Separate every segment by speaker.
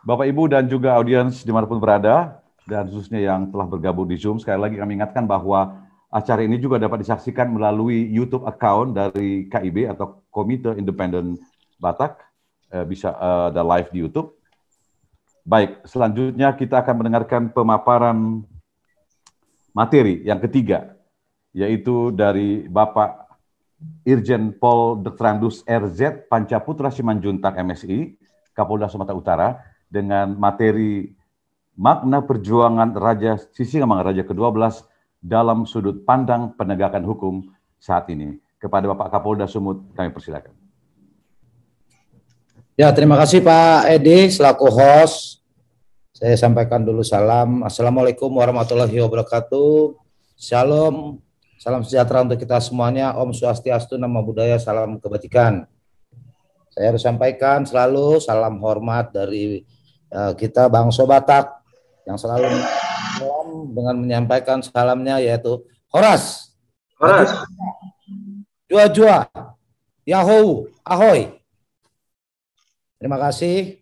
Speaker 1: Bapak Ibu dan juga audiens dimanapun berada, dan khususnya yang telah bergabung di Zoom, sekali lagi kami ingatkan bahwa acara ini juga dapat disaksikan melalui YouTube account dari KIB atau Komite Independen Batak, bisa ada live di YouTube. Baik, selanjutnya kita akan mendengarkan pemaparan materi yang ketiga, yaitu dari Bapak Irjen Pol Detrandus RZ Pancaputra Simanjuntak MSI, Kapolda Sumatera Utara, dengan materi makna perjuangan Raja Sisingamangaraja ke-12 dalam sudut pandang penegakan hukum saat ini. Kepada Bapak Kapolda Sumut, kami persilakan.
Speaker 2: Ya, terima kasih Pak Edi selaku host. Saya sampaikan dulu salam. Assalamualaikum warahmatullahi wabarakatuh. Shalom, salam sejahtera untuk kita semuanya. Om Swastiastu, Namo Buddhaya, salam kebajikan. Saya harus sampaikan selalu salam hormat dari kita bangsa Batak yang selalu dengan menyampaikan salamnya yaitu Horas.
Speaker 3: Horas.
Speaker 2: Jua-jua. Yahoo. Ahoy. Terima kasih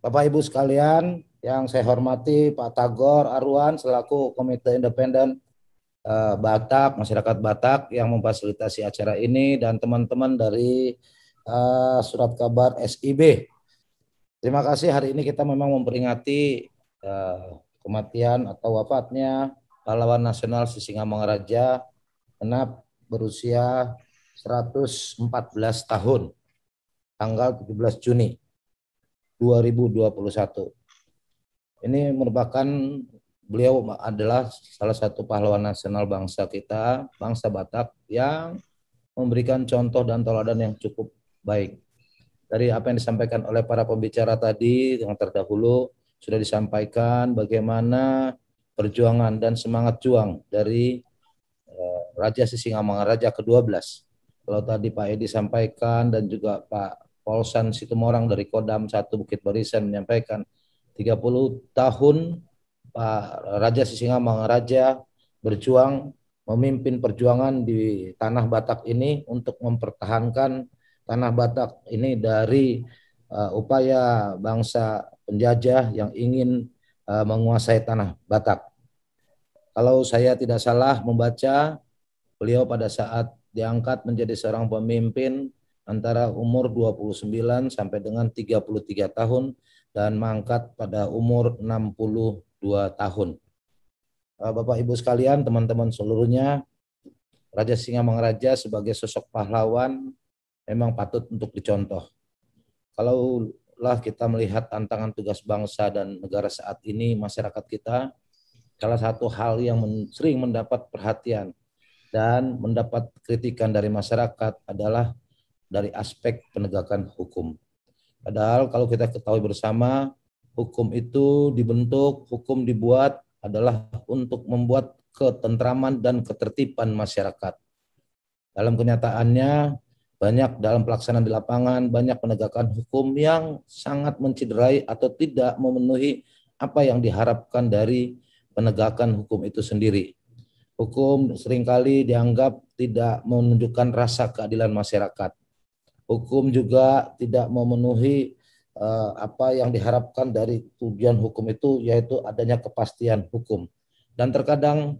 Speaker 2: Bapak Ibu sekalian yang saya hormati, Pak Tagor Arwan selaku Komite Independen Batak, masyarakat Batak yang memfasilitasi acara ini, dan teman-teman dari Surat Kabar SIB. Terima kasih, hari ini kita memang memperingati kematian atau wafatnya pahlawan nasional Sisingamangaraja genap berusia 114 tahun tanggal 17 Juni 2021. Ini merupakan, beliau adalah salah satu pahlawan nasional bangsa kita, bangsa Batak, yang memberikan contoh dan teladan yang cukup baik. Dari apa yang disampaikan oleh para pembicara tadi yang terdahulu, sudah disampaikan bagaimana perjuangan dan semangat juang dari Raja Sisingamangaraja ke-12. Kalau tadi Pak Edi sampaikan dan juga Pak Polsan Situmorang dari Kodam 1 Bukit Barisan menyampaikan 30 tahun Pak Raja Sisingamangaraja berjuang memimpin perjuangan di tanah Batak ini untuk mempertahankan tanah Batak ini dari upaya bangsa penjajah yang ingin menguasai tanah Batak. Kalau saya tidak salah membaca, beliau pada saat diangkat menjadi seorang pemimpin antara umur 29 sampai dengan 33 tahun dan mangkat pada umur 62 tahun. Bapak Ibu sekalian, teman-teman seluruhnya, Raja Sisingamangaraja sebagai sosok pahlawan memang patut untuk dicontoh. Kalau kita melihat tantangan tugas bangsa dan negara saat ini, masyarakat kita, salah satu hal yang sering mendapat perhatian dan mendapat kritikan dari masyarakat adalah dari aspek penegakan hukum. Padahal kalau kita ketahui bersama, hukum itu dibentuk, hukum dibuat adalah untuk membuat ketentraman dan ketertiban masyarakat. Dalam kenyataannya, banyak dalam pelaksanaan di lapangan, banyak penegakan hukum yang sangat menciderai atau tidak memenuhi apa yang diharapkan dari penegakan hukum itu sendiri. Hukum seringkali dianggap tidak menunjukkan rasa keadilan masyarakat. Hukum juga tidak memenuhi apa yang diharapkan dari tujuan hukum itu, yaitu adanya kepastian hukum. Dan terkadang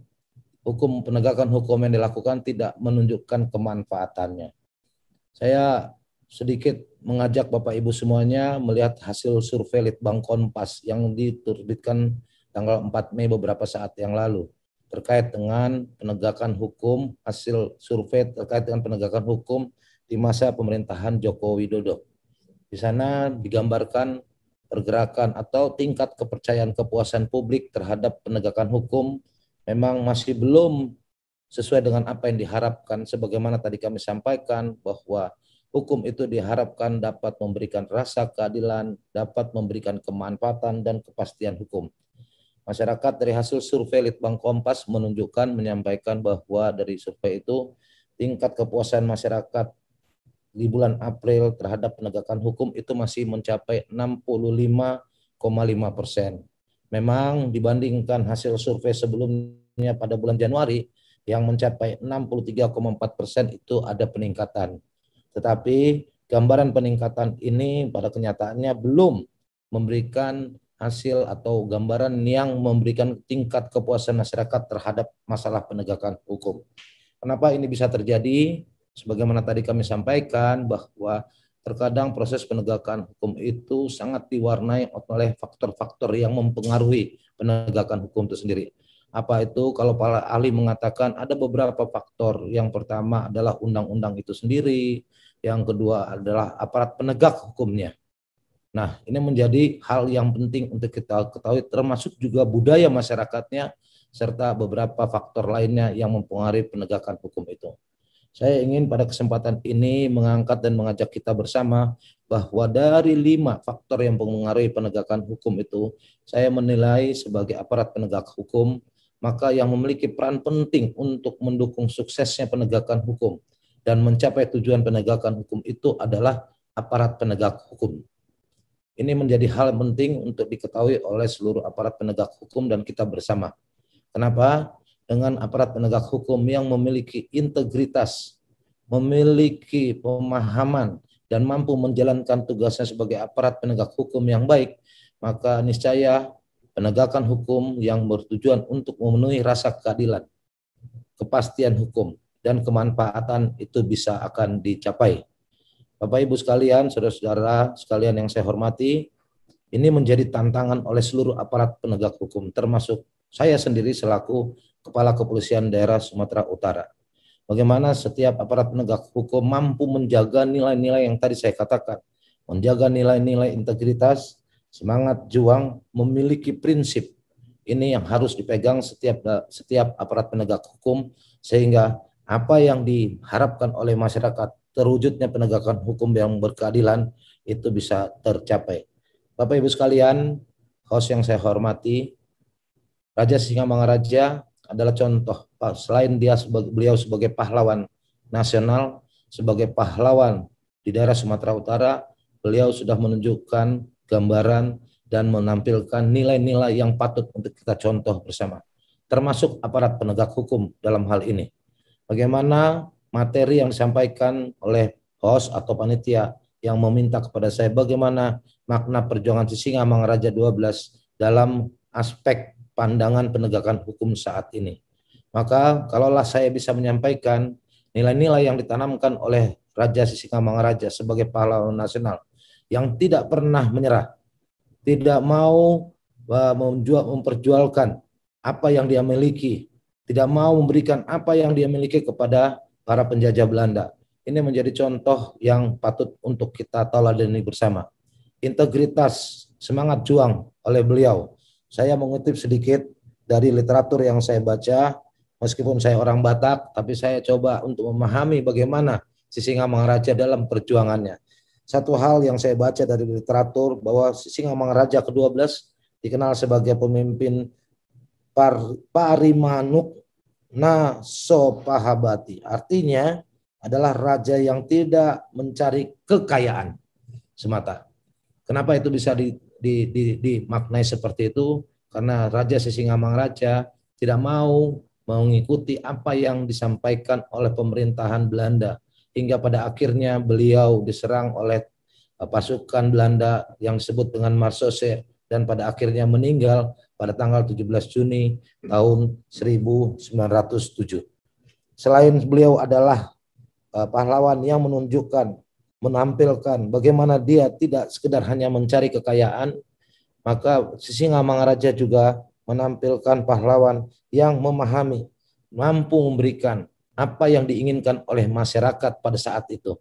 Speaker 2: hukum, penegakan hukum yang dilakukan tidak menunjukkan kemanfaatannya. Saya sedikit mengajak Bapak Ibu semuanya melihat hasil survei Litbang Kompas yang diterbitkan tanggal 4 Mei beberapa saat yang lalu terkait dengan penegakan hukum, hasil survei terkait dengan penegakan hukum di masa pemerintahan Joko Widodo. Di sana digambarkan pergerakan atau tingkat kepercayaan kepuasan publik terhadap penegakan hukum memang masih belum sesuai dengan apa yang diharapkan, sebagaimana tadi kami sampaikan bahwa hukum itu diharapkan dapat memberikan rasa keadilan, dapat memberikan kemanfaatan dan kepastian hukum. Masyarakat dari hasil survei Litbang Kompas menunjukkan, menyampaikan bahwa dari survei itu tingkat kepuasan masyarakat di bulan April terhadap penegakan hukum itu masih mencapai 65,5%. Memang dibandingkan hasil survei sebelumnya pada bulan Januari yang mencapai 63,4% itu ada peningkatan. Tetapi gambaran peningkatan ini pada kenyataannya belum memberikan hasil atau gambaran yang memberikan tingkat kepuasan masyarakat terhadap masalah penegakan hukum. Kenapa ini bisa terjadi? Sebagaimana tadi kami sampaikan bahwa terkadang proses penegakan hukum itu sangat diwarnai oleh faktor-faktor yang mempengaruhi penegakan hukum itu sendiri. Apa itu? Kalau para ahli mengatakan ada beberapa faktor. Yang pertama adalah undang-undang itu sendiri, yang kedua adalah aparat penegak hukumnya. Nah, ini menjadi hal yang penting untuk kita ketahui, termasuk juga budaya masyarakatnya, serta beberapa faktor lainnya yang mempengaruhi penegakan hukum itu. Saya ingin pada kesempatan ini mengangkat dan mengajak kita bersama bahwa dari 5 faktor yang mempengaruhi penegakan hukum itu, saya menilai sebagai aparat penegak hukum, maka yang memiliki peran penting untuk mendukung suksesnya penegakan hukum dan mencapai tujuan penegakan hukum itu adalah aparat penegak hukum. Ini menjadi hal penting untuk diketahui oleh seluruh aparat penegak hukum dan kita bersama. Kenapa? Dengan aparat penegak hukum yang memiliki integritas, memiliki pemahaman, dan mampu menjalankan tugasnya sebagai aparat penegak hukum yang baik, maka niscaya penegakan hukum yang bertujuan untuk memenuhi rasa keadilan, kepastian hukum, dan kemanfaatan itu bisa akan dicapai. Bapak Ibu sekalian, saudara-saudara sekalian yang saya hormati, ini menjadi tantangan oleh seluruh aparat penegak hukum, termasuk saya sendiri selaku Kepala Kepolisian Daerah Sumatera Utara. Bagaimana setiap aparat penegak hukum mampu menjaga nilai-nilai yang tadi saya katakan, menjaga nilai-nilai integritas, semangat juang, memiliki prinsip. Ini yang harus dipegang setiap aparat penegak hukum, sehingga apa yang diharapkan oleh masyarakat, terwujudnya penegakan hukum yang berkeadilan itu bisa tercapai. Bapak Ibu sekalian, host yang saya hormati, Raja Singamangaraja adalah contoh. Selain beliau sebagai pahlawan nasional, sebagai pahlawan di daerah Sumatera Utara, beliau sudah menunjukkan gambaran dan menampilkan nilai-nilai yang patut untuk kita contoh bersama, termasuk aparat penegak hukum dalam hal ini. Bagaimana materi yang disampaikan oleh host atau panitia yang meminta kepada saya bagaimana makna perjuangan Sisingamangaraja 12 dalam aspek pandangan penegakan hukum saat ini. Maka kalaulah saya bisa menyampaikan nilai-nilai yang ditanamkan oleh Raja Sisingamangaraja sebagai pahlawan nasional yang tidak pernah menyerah, tidak mau memperjualkan apa yang dia miliki, tidak mau memberikan apa yang dia miliki kepada para penjajah Belanda. Ini menjadi contoh yang patut untuk kita teladani bersama. Integritas, semangat juang oleh beliau. Saya mengutip sedikit dari literatur yang saya baca, meskipun saya orang Batak, tapi saya coba untuk memahami bagaimana Sisingamangaraja dalam perjuangannya. Satu hal yang saya baca dari literatur bahwa Sisingamangaraja ke-12 dikenal sebagai pemimpin Parimanuk Nasopahabati. Artinya adalah raja yang tidak mencari kekayaan semata. Kenapa itu bisa dimaknai seperti itu? Karena Raja Sisingamangaraja tidak mau mengikuti apa yang disampaikan oleh pemerintahan Belanda. Hingga pada akhirnya beliau diserang oleh pasukan Belanda yang disebut dengan Marsose dan pada akhirnya meninggal pada tanggal 17 Juni tahun 1907. Selain beliau adalah pahlawan yang menunjukkan, menampilkan bagaimana dia tidak sekedar hanya mencari kekayaan, maka Sisingamangaraja juga menampilkan pahlawan yang memahami, mampu memberikan apa yang diinginkan oleh masyarakat pada saat itu.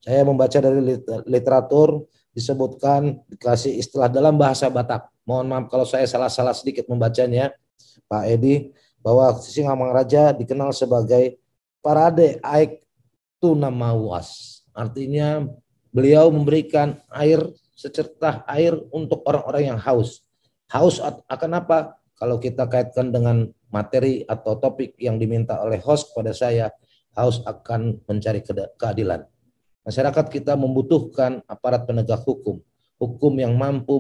Speaker 2: Saya membaca dari literatur disebutkan, dikasih istilah dalam bahasa Batak. Mohon maaf kalau saya salah-salah sedikit membacanya, Pak Edi, bahwa Sisingamangaraja dikenal sebagai Parade Aik Tunamawas. Artinya beliau memberikan air secercah air untuk orang-orang yang haus. Haus akan apa? Kalau kita kaitkan dengan materi atau topik yang diminta oleh host kepada saya, haus akan mencari keadilan. Masyarakat kita membutuhkan aparat penegak hukum, hukum yang mampu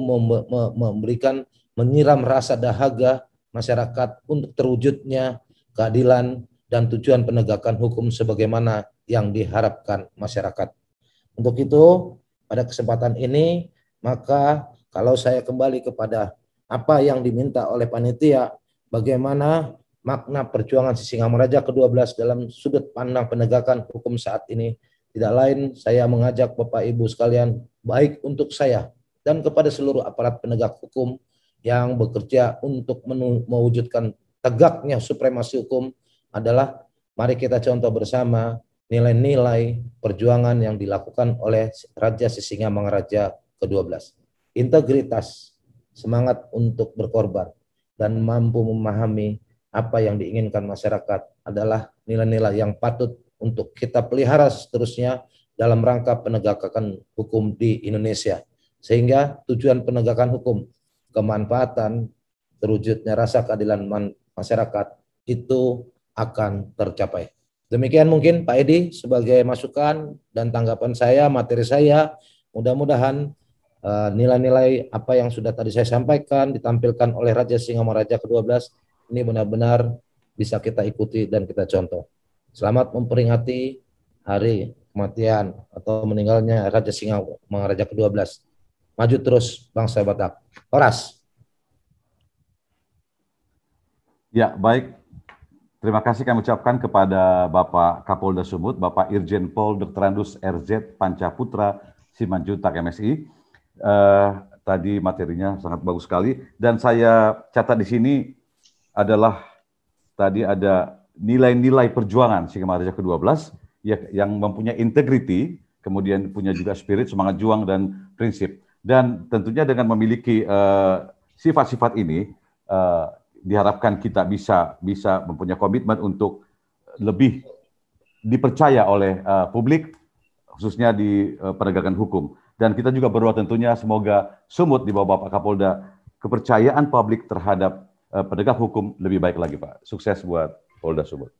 Speaker 2: memberikan, menyiram rasa dahaga masyarakat untuk terwujudnya keadilan dan tujuan penegakan hukum sebagaimana yang diharapkan masyarakat. Untuk itu, pada kesempatan ini, maka kalau saya kembali kepada apa yang diminta oleh panitia, bagaimana makna perjuangan Sisingamaraja ke-12 dalam sudut pandang penegakan hukum saat ini, tidak lain saya mengajak Bapak Ibu sekalian, baik untuk saya dan kepada seluruh aparat penegak hukum yang bekerja untuk mewujudkan tegaknya supremasi hukum adalah mari kita contoh bersama nilai-nilai perjuangan yang dilakukan oleh Raja Sisingamangaraja ke-12. Integritas, semangat untuk berkorban, dan mampu memahami apa yang diinginkan masyarakat adalah nilai-nilai yang patut untuk kita pelihara seterusnya dalam rangka penegakan hukum di Indonesia. Sehingga tujuan penegakan hukum, kemanfaatan, terwujudnya rasa keadilan masyarakat itu akan tercapai. Demikian mungkin Pak Edi sebagai masukan dan tanggapan saya, materi saya. Mudah-mudahan nilai-nilai apa yang sudah tadi saya sampaikan ditampilkan oleh Raja Singamaraja ke-12 ini benar-benar bisa kita ikuti dan kita contoh. Selamat memperingati hari kematian atau meninggalnya Raja Singamangaraja ke-12. Maju terus bangsa Batak. Horas.
Speaker 1: Ya, baik. Terima kasih kami ucapkan kepada Bapak Kapolda Sumut, Bapak Irjen Pol Dr. Andus RZ Pancaputra Simanjuntak MSI. Tadi materinya sangat bagus sekali, dan saya catat di sini adalah tadi ada nilai-nilai perjuangan Singamaraja ke-12 yang mempunyai integriti, kemudian punya juga spirit, semangat juang dan prinsip. Dan tentunya dengan memiliki sifat-sifat ini diharapkan kita bisa mempunyai komitmen untuk lebih dipercaya oleh publik, khususnya di penegakan hukum. Dan kita juga berdoa tentunya semoga Sumut di bawah Bapak Kapolda, kepercayaan publik terhadap penegak hukum lebih baik lagi, Pak. Sukses buat Polda Sumut.